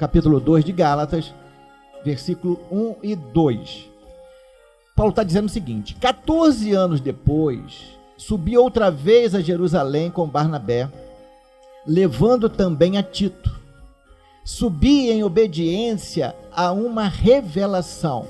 capítulo 2 de Gálatas, versículo 1 e 2. Paulo está dizendo o seguinte: 14 anos depois, subi outra vez a Jerusalém com Barnabé, levando também a Tito. Subi em obediência a uma revelação,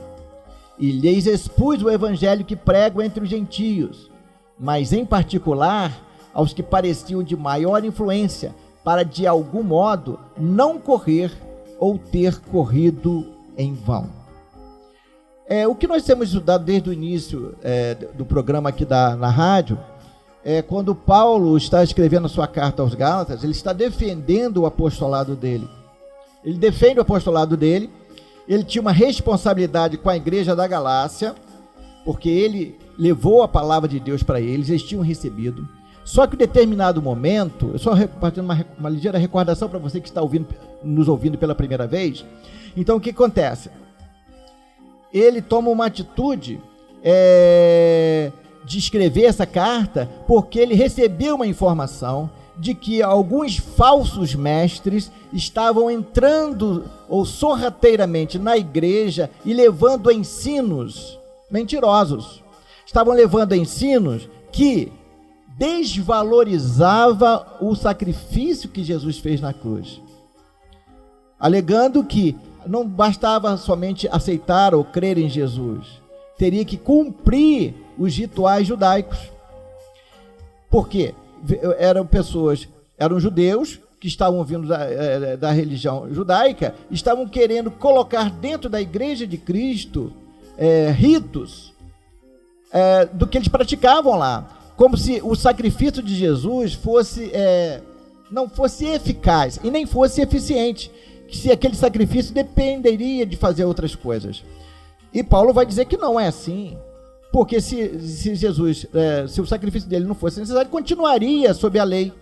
e lhes expus o evangelho que prego entre os gentios, mas em particular aos que pareciam de maior influência, para de algum modo não correr ou ter corrido em vão. O que nós temos estudado desde o início do programa aqui na rádio, quando Paulo está escrevendo a sua carta aos Gálatas, ele está defendendo o apostolado dele. Ele defende o apostolado dele. Ele tinha uma responsabilidade com a igreja da Galácia, porque ele levou a palavra de Deus para eles, eles tinham recebido. Só que em determinado momento, eu só fazendo uma ligeira recordação para você que está nos ouvindo pela primeira vez. Então o que acontece? Ele toma uma atitude de escrever essa carta, porque ele recebeu uma informação de que alguns falsos mestres estavam entrando ou sorrateiramente na igreja e levando ensinos mentirosos. Estavam levando ensinos que desvalorizava o sacrifício que Jesus fez na cruz, alegando que não bastava somente aceitar ou crer em Jesus, teria que cumprir os rituais judaicos. Por quê? Eram judeus que estavam vindo da religião judaica, estavam querendo colocar dentro da igreja de Cristo ritos do que eles praticavam lá, como se o sacrifício de Jesus não fosse eficaz e nem fosse eficiente, que se aquele sacrifício dependeria de fazer outras coisas. E Paulo vai dizer que não é assim, porque se Jesus, se o sacrifício dele não fosse necessário, continuaria sob a lei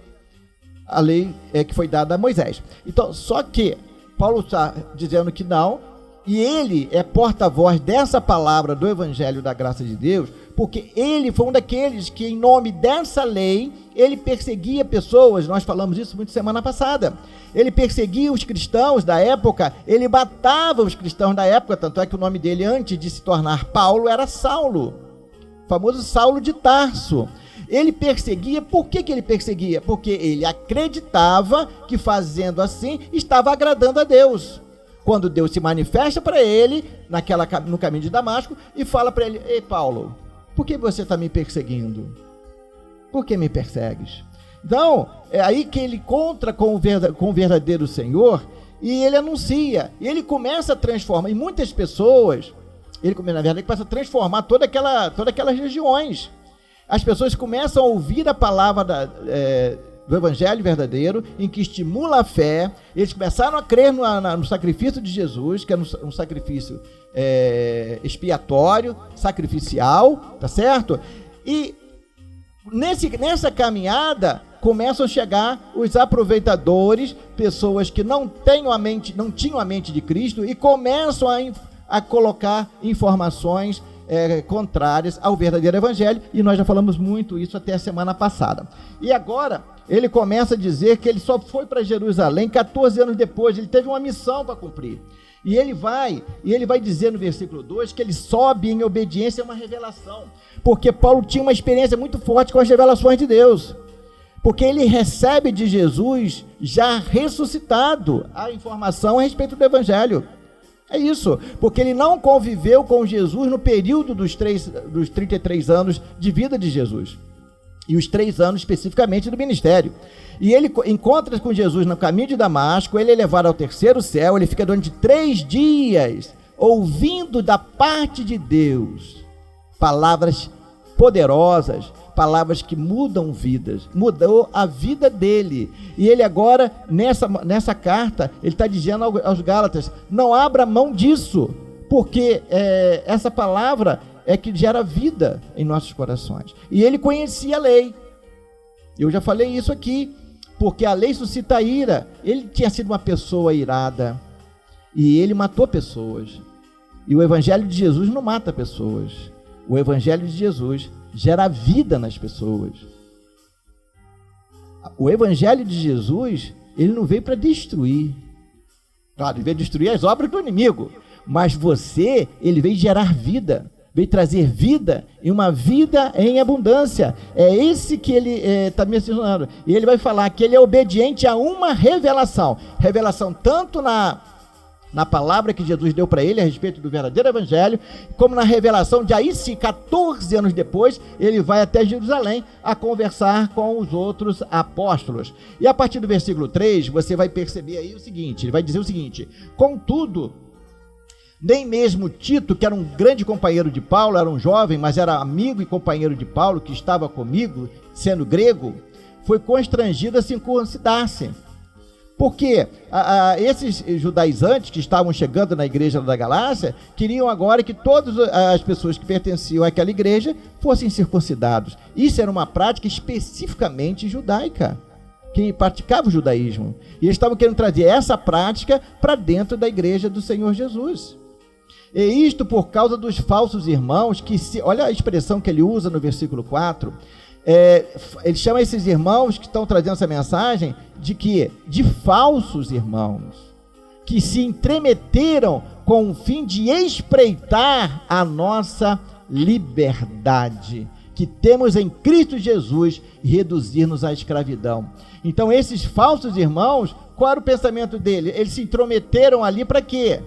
que foi dada a Moisés. Então, só que Paulo está dizendo que não, e ele é porta-voz dessa palavra do Evangelho da graça de Deus, porque ele foi um daqueles que, em nome dessa lei, ele perseguia pessoas. Nós falamos isso muito semana passada. Ele perseguia os cristãos da época, ele matava os cristãos da época, tanto é que o nome dele, antes de se tornar Paulo, era Saulo, o famoso Saulo de Tarso. Ele perseguia. Por que ele perseguia? Porque ele acreditava que, fazendo assim, estava agradando a Deus. Quando Deus se manifesta para ele no caminho de Damasco e fala para ele: ei, Paulo, por que você está me perseguindo? Por que me persegues? Então, é aí que ele encontra com o verdadeiro Senhor, e ele anuncia, e ele começa a transformar, e muitas pessoas, na verdade, começa a transformar todas aquelas regiões. As pessoas começam a ouvir a palavra do Evangelho verdadeiro, em que estimula a fé. Eles começaram a crer no sacrifício de Jesus, que é um sacrifício expiatório, sacrificial, tá certo? E nessa caminhada começam a chegar os aproveitadores, pessoas que não tinham a mente de Cristo, e começam a colocar informações contrárias ao verdadeiro Evangelho, e nós já falamos muito isso até a semana passada. E agora ele começa a dizer que ele só foi para Jerusalém 14 anos depois. Ele teve uma missão para cumprir, e ele vai dizer no versículo 2 que ele sobe em obediência a uma revelação, porque Paulo tinha uma experiência muito forte com as revelações de Deus, porque ele recebe de Jesus já ressuscitado a informação a respeito do Evangelho. É isso, porque ele não conviveu com Jesus no período dos 33 anos de vida de Jesus, e os 3 anos especificamente do ministério. E ele encontra com Jesus no caminho de Damasco, ele é levado ao terceiro céu, ele fica durante 3 dias ouvindo da parte de Deus palavras poderosas, palavras que mudam vidas. Mudou a vida dele. E ele agora, nessa carta, ele está dizendo aos Gálatas: não abra mão disso, porque essa palavra é que gera vida em nossos corações. E ele conhecia a lei. Eu já falei isso aqui, porque a lei suscita ira. Ele tinha sido uma pessoa irada, e ele matou pessoas. E o Evangelho de Jesus não mata pessoas. O Evangelho de Jesus gera vida nas pessoas. O Evangelho de Jesus, ele não veio para destruir, Claro, ele veio destruir as obras do inimigo, mas você, ele veio gerar vida, veio trazer vida e uma vida em abundância. É esse que ele está mencionando. E ele vai falar que ele é obediente a uma revelação. Revelação tanto na palavra que Jesus deu para ele a respeito do verdadeiro evangelho, como na revelação de aí sim, 14 anos depois, ele vai até Jerusalém a conversar com os outros apóstolos. E a partir do versículo 3, você vai perceber aí o seguinte, ele vai dizer o seguinte: contudo, nem mesmo Tito, que era um grande companheiro de Paulo, era um jovem, mas era amigo e companheiro de Paulo, que estava comigo, sendo grego, foi constrangido a circuncidar-se. Porque esses judaizantes que estavam chegando na igreja da Galácia queriam agora que todas as pessoas que pertenciam àquela igreja fossem circuncidados. Isso era uma prática especificamente judaica, que praticava o judaísmo. E eles estavam querendo trazer essa prática para dentro da igreja do Senhor Jesus. E isto por causa dos falsos irmãos, que olha a expressão que ele usa no versículo 4, ele chama esses irmãos que estão trazendo essa mensagem de falsos irmãos, que se entremeteram com o fim de espreitar a nossa liberdade, que temos em Cristo Jesus, e reduzir-nos à escravidão. Então esses falsos irmãos, qual era o pensamento dele? Eles se intrometeram ali para quê?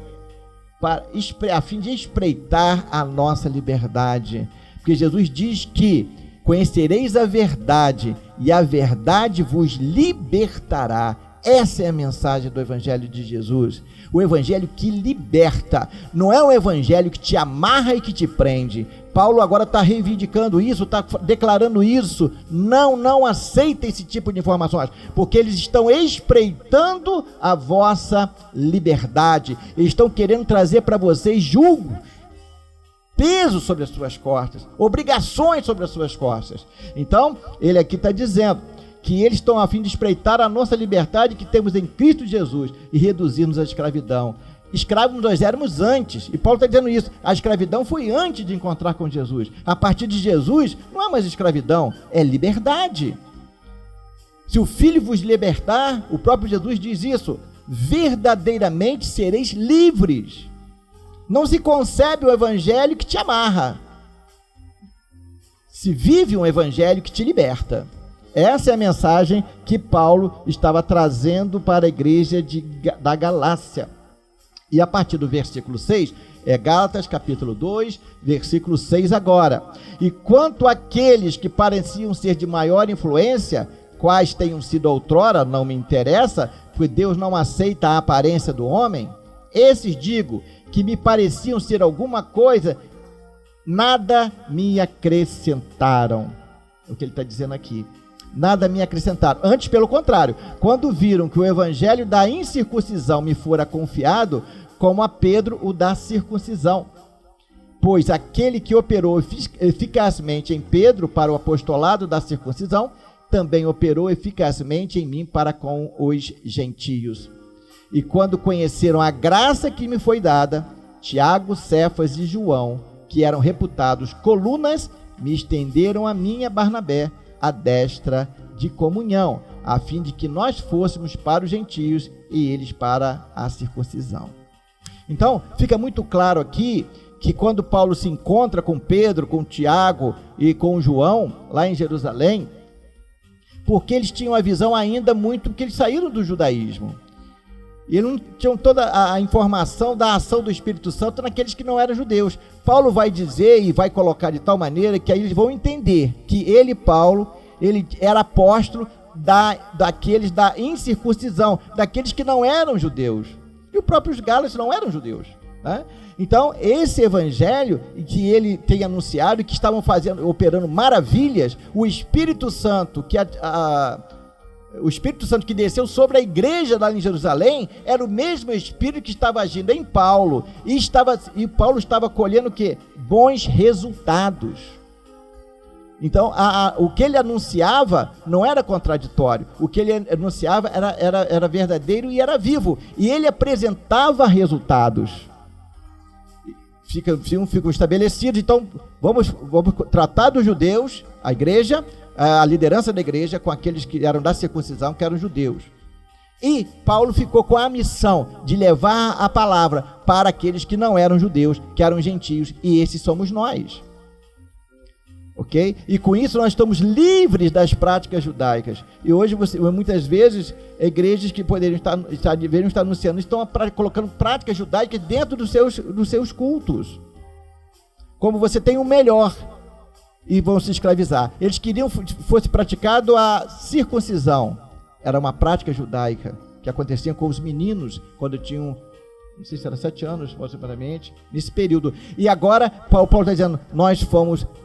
A fim de espreitar a nossa liberdade, porque Jesus diz que conhecereis a verdade e a verdade vos libertará. Essa é a mensagem do Evangelho de Jesus, o Evangelho que liberta, não é um Evangelho que te amarra e que te prende. Paulo agora está reivindicando isso, está declarando isso. Não aceita esse tipo de informações, porque eles estão espreitando a vossa liberdade, eles estão querendo trazer para vocês julgos, peso sobre as suas costas, obrigações sobre as suas costas. Então, ele aqui está dizendo que eles estão a fim de espreitar a nossa liberdade que temos em Cristo Jesus e reduzir-nos à escravidão. Escravos nós éramos antes, e Paulo está dizendo isso, a escravidão foi antes de encontrar com Jesus. A partir de Jesus, não é mais escravidão, é liberdade. Se o Filho vos libertar, o próprio Jesus diz isso, verdadeiramente sereis livres. Não se concebe o evangelho que te amarra, se vive um evangelho que te liberta. Essa é a mensagem que Paulo estava trazendo para a igreja da Galácia. E a partir do versículo 6, Gálatas capítulo 2, versículo 6 agora. E quanto àqueles que pareciam ser de maior influência, quais tenham sido outrora, não me interessa, porque Deus não aceita a aparência do homem, esses digo, que me pareciam ser alguma coisa, nada me acrescentaram. É o que ele está dizendo aqui. Nada me acrescentaram. Antes, pelo contrário, quando viram que o evangelho da incircuncisão me fora confiado, como a Pedro o da circuncisão. Pois aquele que operou eficazmente em Pedro para o apostolado da circuncisão, também operou eficazmente em mim para com os gentios. E quando conheceram a graça que me foi dada, Tiago, Cefas e João, que eram reputados colunas, me estenderam a mim e a Barnabé a destra de comunhão, a fim de que nós fôssemos para os gentios e eles para a circuncisão. Então, fica muito claro aqui que quando Paulo se encontra com Pedro, com Tiago e com João, lá em Jerusalém, porque eles tinham a visão ainda muito, porque eles saíram do judaísmo. E eles não tinham toda a informação da ação do Espírito Santo naqueles que não eram judeus. Paulo vai dizer e vai colocar de tal maneira que aí eles vão entender que ele, Paulo, ele era apóstolo daqueles da incircuncisão, daqueles que não eram judeus. E os próprios Gálatas não eram judeus, né? Então, esse evangelho que ele tem anunciado e que estavam operando maravilhas, o Espírito Santo o Espírito Santo que desceu sobre a igreja lá em Jerusalém, era o mesmo Espírito que estava agindo em Paulo, e Paulo estava colhendo o quê? Bons resultados. Então, o que ele anunciava não era contraditório, o que ele anunciava era verdadeiro e era vivo, e ele apresentava resultados. Ficam estabelecidos. Então, vamos tratar dos judeus, a igreja, a liderança da igreja, com aqueles que eram da circuncisão, que eram judeus. E Paulo ficou com a missão de levar a palavra para aqueles que não eram judeus, que eram gentios, e esses somos nós. Ok? E com isso nós estamos livres das práticas judaicas. E hoje, muitas vezes, igrejas que deveriam estar anunciando, estão colocando práticas judaicas dentro dos seus cultos. Como você tem o melhor, e vão se escravizar. Eles queriam que fosse praticado a circuncisão. Era uma prática judaica que acontecia com os meninos quando tinham, não sei se era 7 anos, aproximadamente, nesse período. E agora, Paulo está dizendo, nós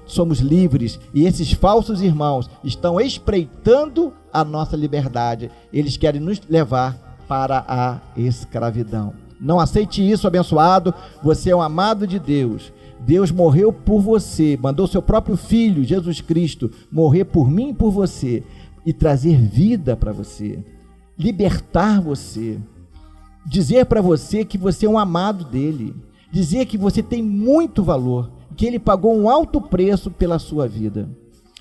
somos livres, e esses falsos irmãos estão espreitando a nossa liberdade. Eles querem nos levar para a escravidão. Não aceite isso, abençoado. Você é um amado de Deus. Deus morreu por você, mandou seu próprio Filho, Jesus Cristo, morrer por mim e por você, e trazer vida para você, libertar você, dizer para você que você é um amado dele, dizer que você tem muito valor, que ele pagou um alto preço pela sua vida.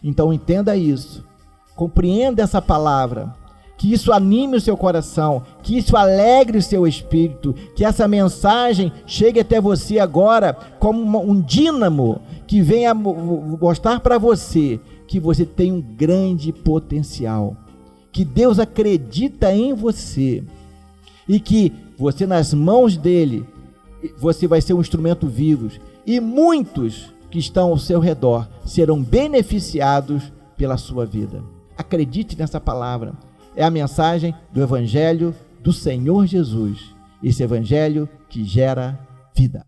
Então entenda isso, compreenda essa palavra, que isso anime o seu coração, que isso alegre o seu espírito, que essa mensagem chegue até você agora como um dínamo que venha mostrar para você que você tem um grande potencial, que Deus acredita em você e que você, nas mãos dele, você vai ser um instrumento vivo, e muitos que estão ao seu redor serão beneficiados pela sua vida. Acredite nessa palavra. É a mensagem do Evangelho do Senhor Jesus, esse Evangelho que gera vida.